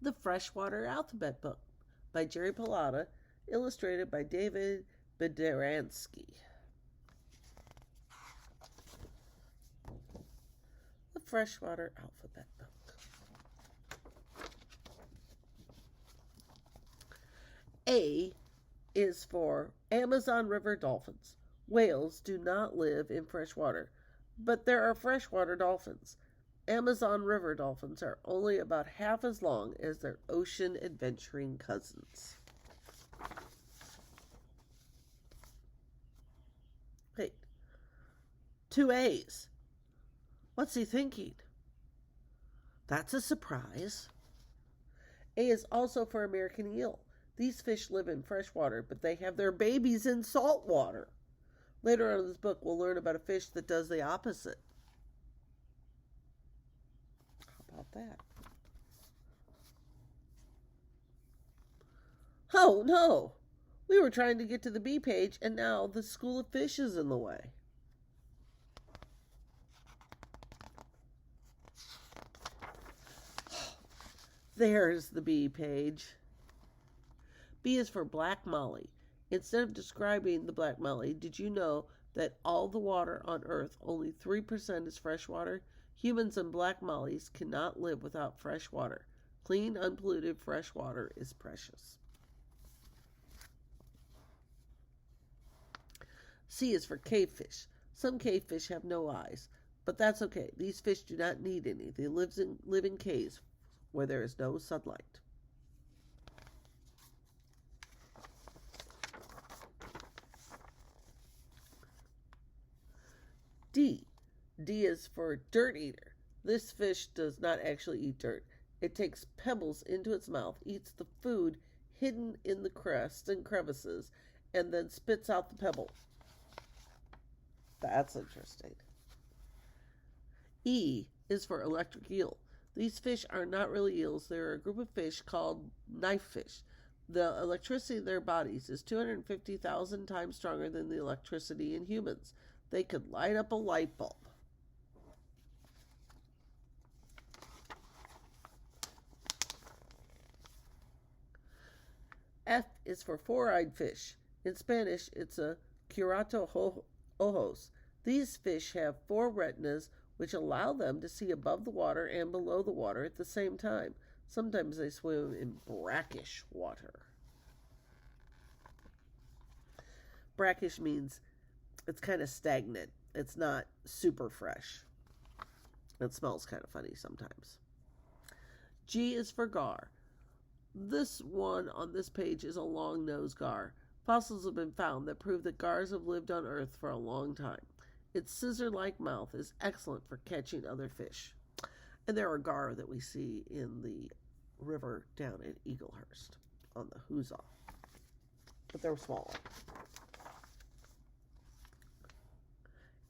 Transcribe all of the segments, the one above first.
The Freshwater Alphabet Book by Jerry Pallotta, illustrated by David Biedrzycki. The Freshwater Alphabet Book. A is for Amazon River dolphins. Whales do not live in fresh water, but there are freshwater dolphins. Amazon River dolphins are only about half as long as their ocean adventuring cousins. Wait, 2 A's. What's he thinking? That's a surprise. A is also for American eel. These fish live in fresh water, but they have their babies in salt water. Later on in this book, we'll learn about a fish that does the opposite. How about that? Oh, no! We were trying to get to the B page, and now the school of fish is in the way. There's the B page. B is for black molly. Instead of describing the black molly, did you know that all the water on Earth, only 3% is fresh water? Humans and black mollies cannot live without fresh water. Clean, unpolluted fresh water is precious. C is for cavefish. Some cavefish have no eyes, but that's okay. These fish do not need any. They live in caves where there is no sunlight. D. D is for dirt eater. This fish does not actually eat dirt. It takes pebbles into its mouth, eats the food hidden in the crests and crevices, and then spits out the pebble. That's interesting. E is for electric eel. These fish are not really eels. They're a group of fish called knife fish. The electricity in their bodies is 250,000 times stronger than the electricity in humans. They could light up a light bulb. F is for four-eyed fish. In Spanish, it's a curato ojos. These fish have 4 retinas, which allow them to see above the water and below the water at the same time. Sometimes they swim in brackish water. Brackish means it's kind of stagnant. It's not super fresh. It smells kind of funny sometimes. G is for gar. This one on this page is a long-nosed gar. Fossils have been found that prove that gars have lived on Earth for a long time. Its scissor-like mouth is excellent for catching other fish. And there are gar that we see in the river down at Eaglehurst on the Hoozah. But they're smaller.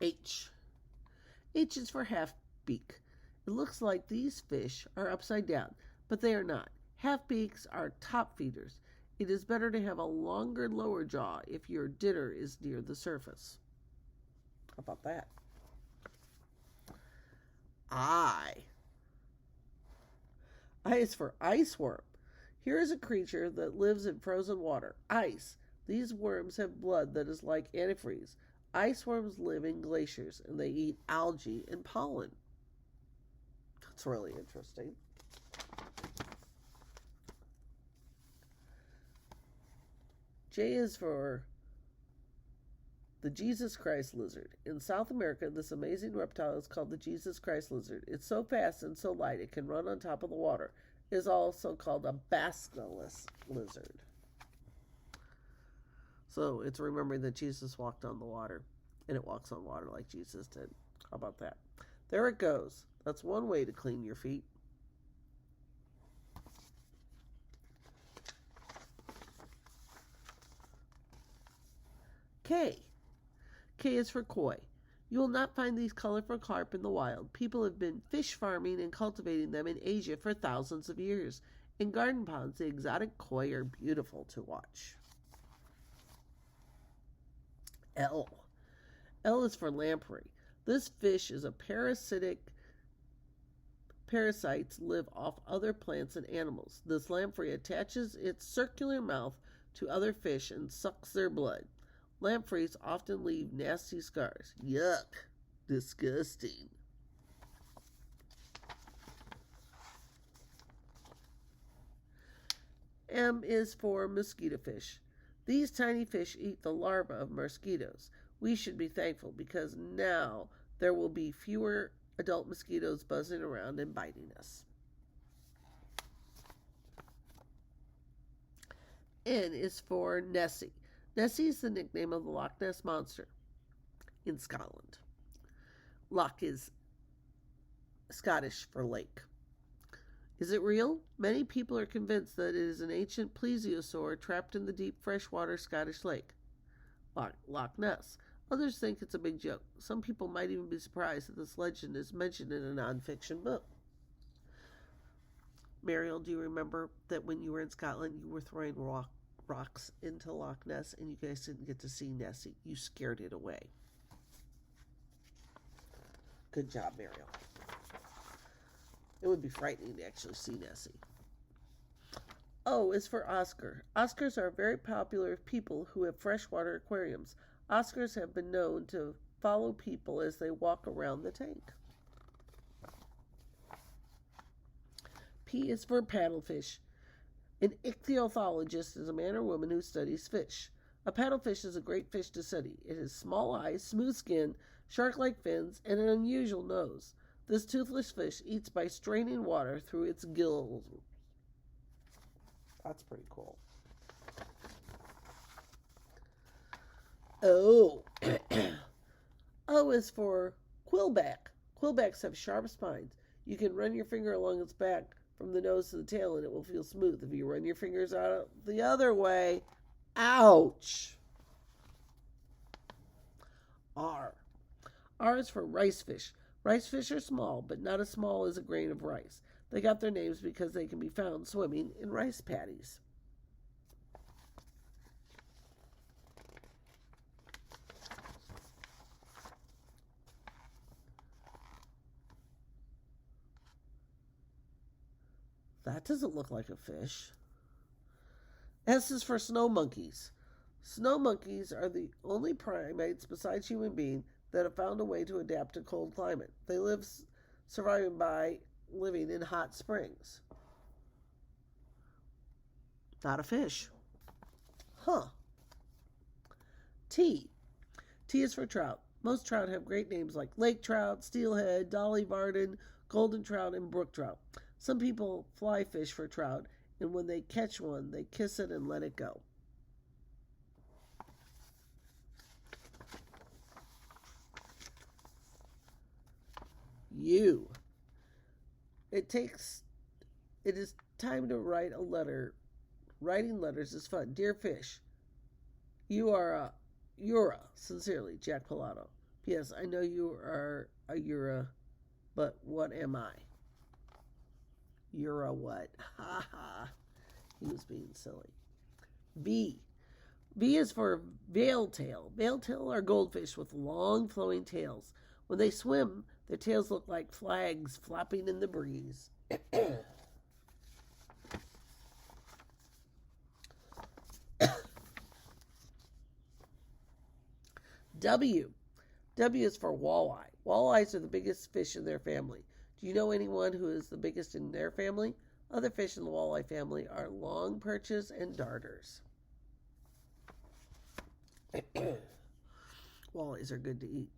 H. H is for half-beak. It looks like these fish are upside down, but they are not. Half-beaks are top feeders. It is better to have a longer lower jaw if your dinner is near the surface. How about that? I. I is for ice worm. Here is a creature that lives in frozen water. Ice. These worms have blood that is like antifreeze. Ice worms live in glaciers and they eat algae and pollen. That's really interesting. J is for the Jesus Christ lizard. In South America, this amazing reptile is called the Jesus Christ lizard. It's so fast and so light it can run on top of the water. It is also called a basculus lizard. So it's remembering that Jesus walked on the water, and it walks on water like Jesus did. How about that? There it goes. That's one way to clean your feet. K. K is for koi. You will not find these colorful carp in the wild. People have been fish farming and cultivating them in Asia for thousands of years. In garden ponds, the exotic koi are beautiful to watch. L. L is for lamprey. This fish is a parasites live off other plants and animals. This lamprey attaches its circular mouth to other fish and sucks their blood. Lampreys often leave nasty scars. Yuck. Disgusting. M is for mosquito fish. These tiny fish eat the larvae of mosquitoes. We should be thankful because now there will be fewer adult mosquitoes buzzing around and biting us. N is for Nessie. Nessie is the nickname of the Loch Ness Monster in Scotland. Loch is Scottish for lake. Is it real? Many people are convinced that it is an ancient plesiosaur trapped in the deep freshwater Scottish lake, Loch Ness. Others think it's a big joke. Some people might even be surprised that this legend is mentioned in a nonfiction book. Mariel, do you remember that when you were in Scotland, you were throwing rocks into Loch Ness and you guys didn't get to see Nessie? You scared it away. Good job, Mariel. It would be frightening to actually see Nessie. O is for Oscar. Oscars are very popular people who have freshwater aquariums. Oscars have been known to follow people as they walk around the tank. P is for paddlefish. An ichthyologist is a man or woman who studies fish. A paddlefish is a great fish to study. It has small eyes, smooth skin, shark-like fins, and an unusual nose. This toothless fish eats by straining water through its gills. That's pretty cool. O. O is for quillback. Quillbacks have sharp spines. You can run your finger along its back from the nose to the tail and it will feel smooth. If you run your fingers out the other way, ouch. R. R is for rice fish. Rice fish are small, but not as small as a grain of rice. They got their names because they can be found swimming in rice paddies. That doesn't look like a fish. S is for snow monkeys. Snow monkeys are the only primates besides human beings that have found a way to adapt to cold climate. They surviving by living in hot springs. Not a fish. Huh. T. T is for trout. Most trout have great names like lake trout, steelhead, dolly varden, golden trout, and brook trout. Some people fly fish for trout, and when they catch one, they kiss it and let it go. U. It is time to write a letter. Writing letters is fun. Dear fish, you're sincerely, Jack Pallotta. P.S. I know you are a Ura, but what am I? You're a what? Ha ha. He was being silly. V. V is for veiltail. Veiltail are goldfish with long flowing tails. When they swim, their tails look like flags flopping in the breeze. W. W is for walleye. Walleyes are the biggest fish in their family. Do you know anyone who is the biggest in their family? Other fish in the walleye family are long perches and darters. Walleyes are good to eat.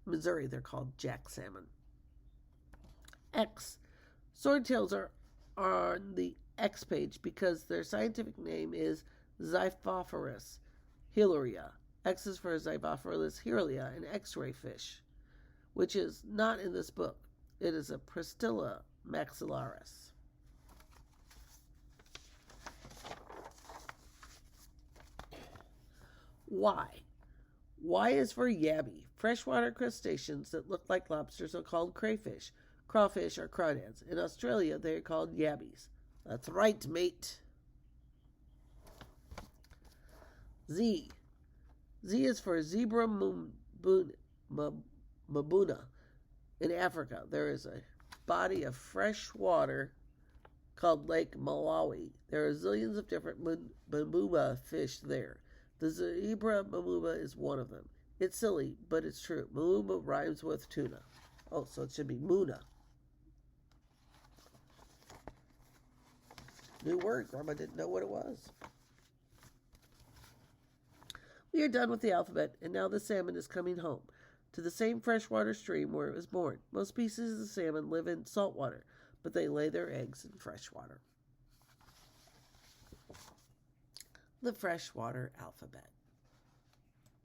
In Missouri, they're called jack salmon. X. Swordtails are on the X page because their scientific name is Xiphophorus hilaria. X is for Xiphophorus hilaria, an X-ray fish, which is not in this book. It is a Pristilla maxillaris. Y. Y is for yabby. Freshwater crustaceans that look like lobsters are called crayfish. Crawfish are crawdads. In Australia, they are called yabbies. That's right, mate. Z. Z is for zebra mabuna. In Africa, there is a body of fresh water called Lake Malawi. There are zillions of different mamuma fish there. The zebra mamuma is one of them. It's silly, but it's true. Mamuma rhymes with tuna. Oh, so it should be Muna. New word. Grandma didn't know what it was. We are done with the alphabet, and now the salmon is coming home, to the same freshwater stream where it was born. Most species of salmon live in salt water, but they lay their eggs in freshwater. The freshwater alphabet.